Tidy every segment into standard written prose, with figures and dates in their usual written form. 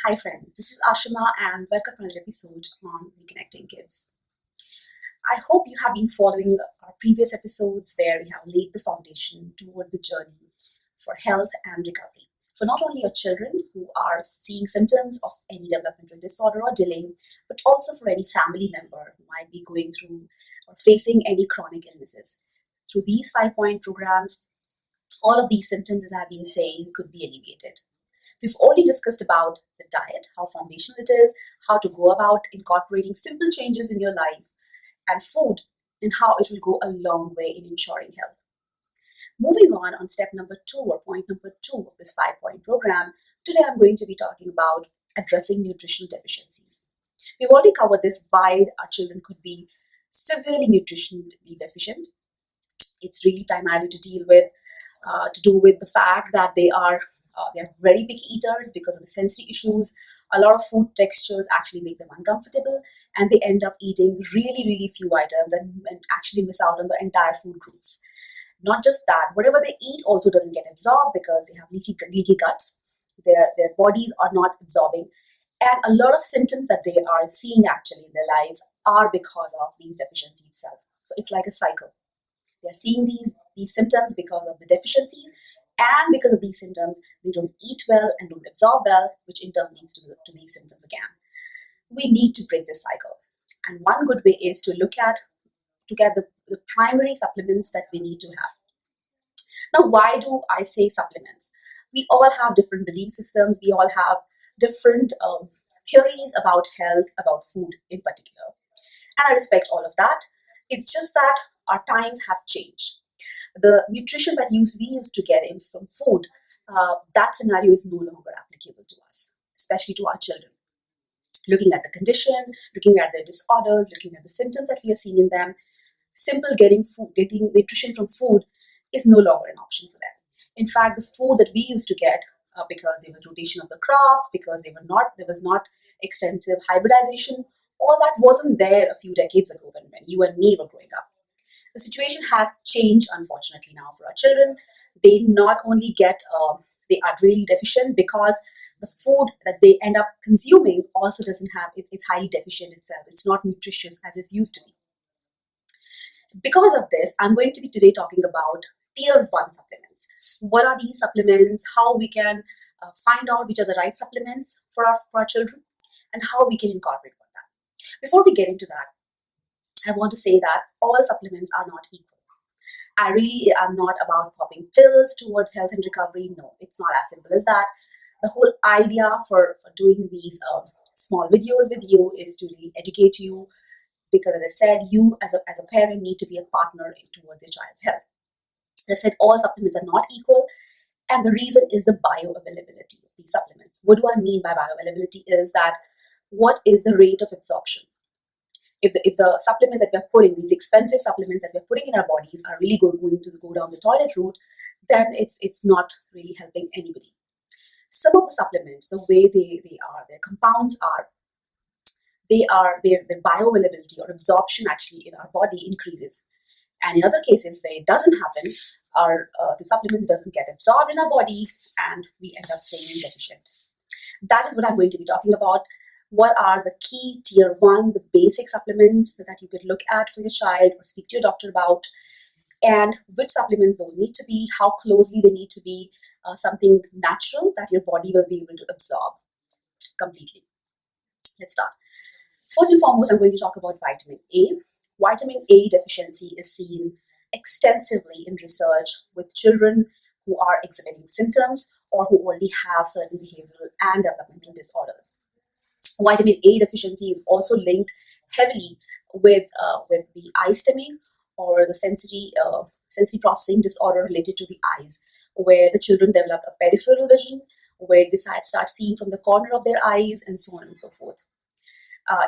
Hi friends, this is Ashima and welcome to another episode on Reconnecting Kids. I hope you have been following our previous episodes where we have laid the foundation toward the journey for health and recovery for not only your children who are seeing symptoms of any developmental disorder or delay, but also for any family member who might be going through or facing any chronic illnesses. Through these 5-point programs, all of these symptoms, as I've been saying, could be alleviated. We've already discussed about the diet, how foundational it is, how to go about incorporating simple changes in your life, and food, and how it will go a long way in ensuring health. Moving on step number 2 or point number 2 of this 5-point program, today I'm going to be talking about addressing nutritional deficiencies. We've already covered this, why our children could be severely nutritionally deficient. It's really primarily to do with the fact that they're very picky eaters because of the sensory issues. A lot of food textures actually make them uncomfortable, and they end up eating really few items and actually miss out on the entire food groups. Not just that, whatever they eat also doesn't get absorbed because they have leaky guts. Their bodies are not absorbing, and a lot of symptoms that they are seeing actually in their lives are because of these deficiencies itself. So it's like a cycle. They're seeing these symptoms because of the deficiencies, and because of these symptoms, they don't eat well and don't absorb well, which in turn leads to these symptoms again. We need to break this cycle. And one good way is to look at the primary supplements that they need to have. Now, why do I say supplements? We all have different belief systems. We all have different theories about health, about food in particular. And I respect all of that. It's just that our times have changed. The nutrition that we used to get in from food, that scenario is no longer applicable to us, especially to our children. Looking at the condition, looking at their disorders, looking at the symptoms that we are seeing in them, simple getting nutrition from food is no longer an option for them. In fact, the food that we used to get, because there was rotation of the crops, because there was not extensive hybridization, all that wasn't there a few decades ago when you and me were growing up. The situation has changed, unfortunately, now for our children. They not only they are really deficient because the food that they end up consuming also doesn't have, it's highly deficient itself. It's not nutritious as it used to be. Because of this, I'm going to be today talking about tier 1 supplements. What are these supplements? How we can find out which are the right supplements for our children, and how we can incorporate that. Before we get into that, I want to say that all supplements are not equal. I really am not about popping pills towards health and recovery. No, it's not as simple as that. The whole idea for doing these small videos with you is to really educate you, because as I said, you as a parent need to be a partner towards your child's health. As I said, all supplements are not equal, and the reason is the bioavailability of these supplements. What do I mean by bioavailability is that what is the rate of absorption? If the supplements that we're putting, these expensive supplements that we're putting in our bodies are really going to go down the toilet route, then it's not really helping anybody. Some of the supplements, the way they are, their compounds are, their bioavailability or absorption actually in our body increases. And in other cases where it doesn't happen, the supplements doesn't get absorbed in our body and we end up staying deficient. That is what I'm going to be talking about. What are the key tier 1, the basic supplements that you could look at for your child or speak to your doctor about, and which supplements those need to be, how closely they need to be, something natural that your body will be able to absorb completely. Let's start. First and foremost, I'm going to talk about vitamin A. Vitamin A deficiency is seen extensively in research with children who are exhibiting symptoms or who already have certain behavioral and developmental disorders. Vitamin A deficiency is also linked heavily with the eye stimming or the sensory processing disorder related to the eyes, where the children develop a peripheral vision, where they start seeing from the corner of their eyes, and so on and so forth.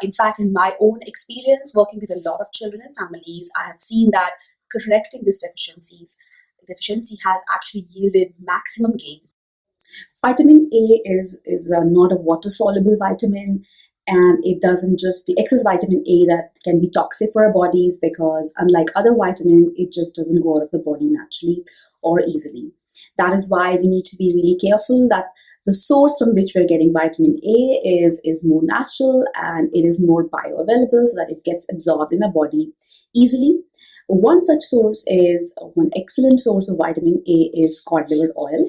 In fact, in my own experience working with a lot of children and families, I have seen that correcting these deficiency has actually yielded maximum gains. Vitamin A is not a water-soluble vitamin, and it doesn't just, the excess vitamin A that can be toxic for our bodies, because unlike other vitamins, it just doesn't go out of the body naturally or easily. That is why we need to be really careful that The source from which we're getting vitamin A is more natural and it is more bioavailable so that it gets absorbed in our body easily. One such source is one excellent source of vitamin A is cod liver oil.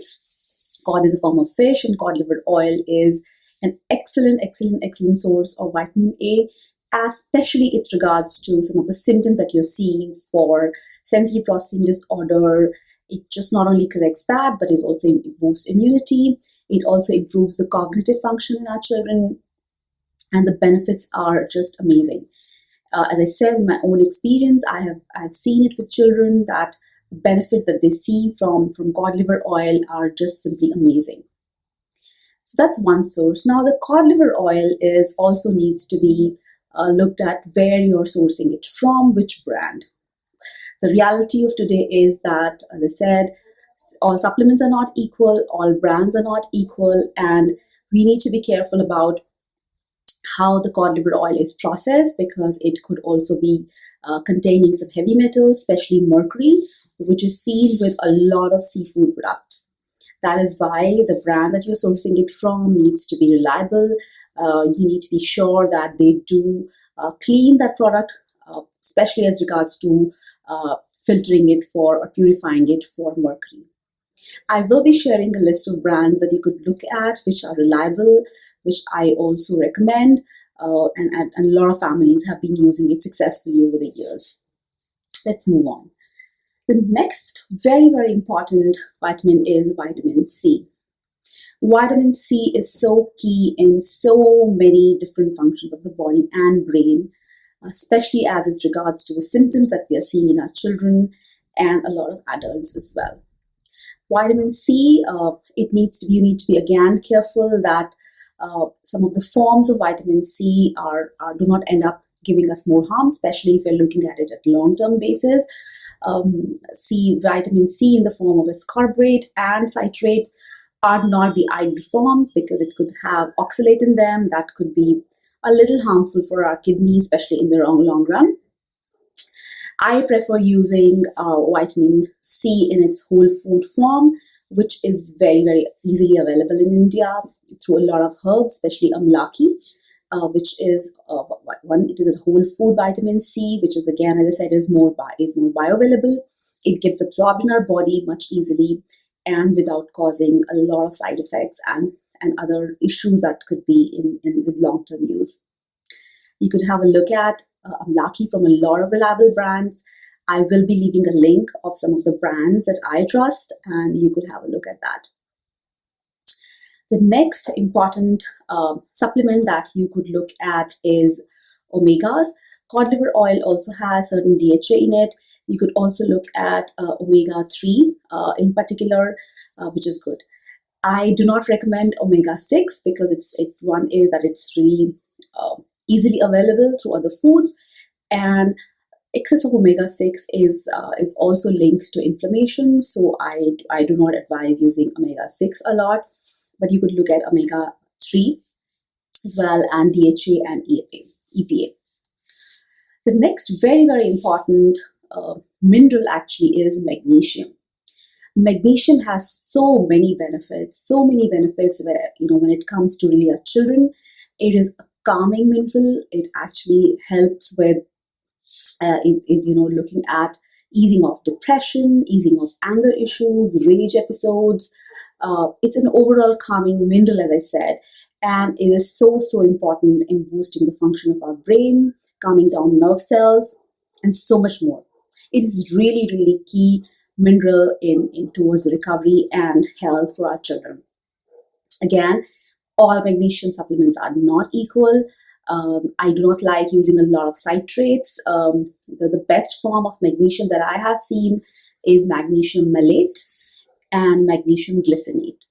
Cod is a form of fish, and cod liver oil is an excellent source of vitamin A, especially with regards to some of the symptoms that you're seeing for sensory processing disorder. It just not only corrects that, but it also boosts immunity. It also improves the cognitive function in our children, and the benefits are just amazing. As I said, in my own experience, I've seen it with children that the benefit that they see from cod liver oil are just simply amazing. So that's one source. Now, the cod liver oil is also needs to be looked at where you're sourcing it from, which brand. The reality of today is that, as I said, all supplements are not equal, all brands are not equal, and we need to be careful about how the cod liver oil is processed because it could also be containing some heavy metals, especially mercury, which is seen with a lot of seafood products. That is why the brand that you're sourcing it from needs to be reliable. You need to be sure that they do clean that product, especially as regards to filtering it for or purifying it for mercury. I will be sharing a list of brands that you could look at which are reliable, which I also recommend, and a lot of families have been using it successfully over the years. Let's move on. The next very important vitamin is vitamin C. Vitamin C is so key in so many different functions of the body and brain, especially as it regards to the symptoms that we are seeing in our children and a lot of adults as well. Vitamin C, you need to be again careful that some of the forms of vitamin C do not end up giving us more harm, especially if we're looking at it at long-term basis. Vitamin C in the form of ascorbate and citrate are not the ideal forms because it could have oxalate in them that could be a little harmful for our kidneys, especially in the long run. I prefer using vitamin C in its whole food form, which is very easily available in India through a lot of herbs, especially amlaki, which is it is a whole food vitamin C, which is again, as I said, is more bioavailable. It gets absorbed in our body much easily and without causing a lot of side effects and other issues that could be in with long-term use. You could have a look at amlaki from a lot of reliable brands. I will be leaving a link of some of the brands that I trust, and you could have a look at that. The next important supplement that you could look at is omegas. Cod liver oil also has certain DHA in it. You could also look at omega-3 in particular, which is good. I do not recommend omega-6 because one is that it's really easily available through other foods, and excess of omega-6 is also linked to inflammation, so I do not advise using omega-6 a lot, but you could look at omega-3 as well, and DHA and EPA. The next very important mineral actually is magnesium. Magnesium has so many benefits where, when it comes to really our children. It is a calming mineral. It actually helps with looking at easing of depression, easing of anger issues, rage episodes. It's an overall calming mineral, as I said, and it is so important in boosting the function of our brain, calming down nerve cells, and so much more. It is really key mineral in towards recovery and health for our children. Again, all magnesium supplements are not equal. I do not like using a lot of citrates. The best form of magnesium that I have seen is Magnesium Malate and Magnesium Glycinate.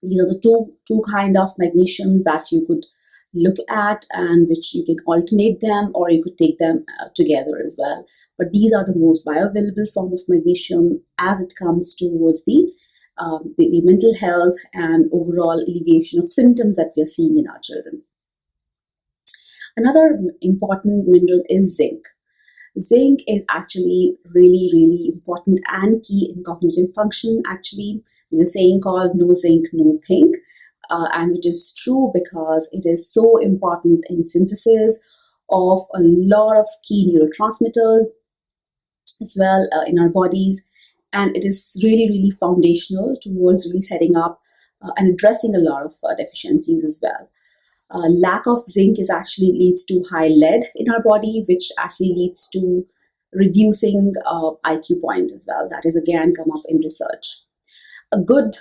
These are the two kind of magnesiums that you could look at and which you can alternate them, or you could take them together as well. But these are the most bioavailable form of magnesium as it comes towards the mental health and overall alleviation of symptoms that we are seeing in our children. Another important mineral is zinc. Zinc is actually really important and key in cognitive function. Actually, There's a saying called no zinc, no think, and which is true because it is so important in synthesis of a lot of key neurotransmitters as well in our bodies. And it is really, really foundational towards really setting up and addressing a lot of deficiencies as well. Lack of zinc is actually leads to high lead in our body, which actually leads to reducing IQ point as well. That is again come up in research. A good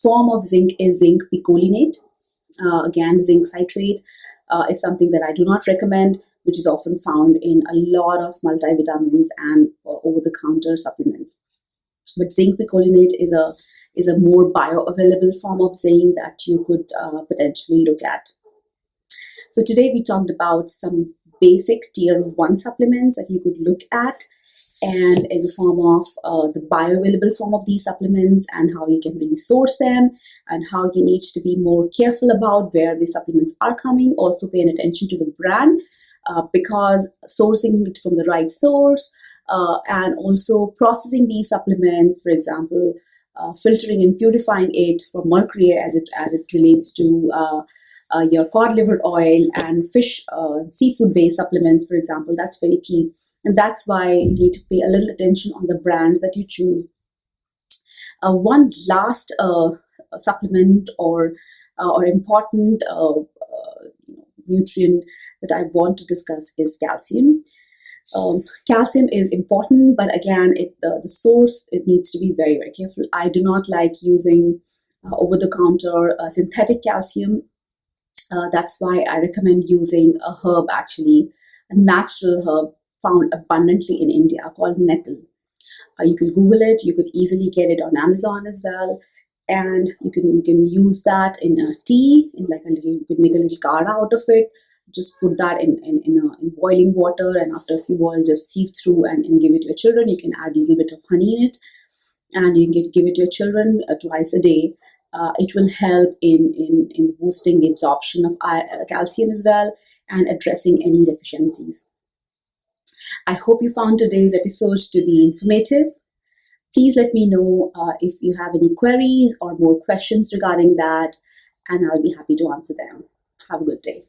form of zinc is zinc picolinate. Again, zinc citrate is something that I do not recommend, which is often found in a lot of multivitamins and over-the-counter supplements. But zinc picolinate is a more bioavailable form of zinc that you could potentially look at. So today we talked about some basic tier 1 supplements that you could look at, and in the form of the bioavailable form of these supplements and how you can really source them and how you need to be more careful about where these supplements are coming. Also paying attention to the brand because sourcing it from the right source and also processing these supplements, for example, filtering and purifying it for mercury as it relates to your cod liver oil and fish, seafood based supplements, for example. That's very key. And that's why you need to pay a little attention on the brands that you choose. One last supplement or important nutrient that I want to discuss is calcium. Calcium is important, but again, the source, it needs to be very, very careful. I do not like using over-the-counter synthetic calcium. That's why I recommend using a herb, actually, a natural herb found abundantly in India called Nettle. You can Google it. You could easily get it on Amazon as well, and you can use that in a tea, in like a little. You could make a little kaढ़a out of it. Just put that in boiling water, and after a few boils, just sieve through and give it to your children. You can add a little bit of honey in it, and you can give it to your children twice a day. It will help in boosting the absorption of calcium as well and addressing any deficiencies. I hope you found today's episode to be informative. Please let me know if you have any queries or more questions regarding that, and I'll be happy to answer them. Have a good day.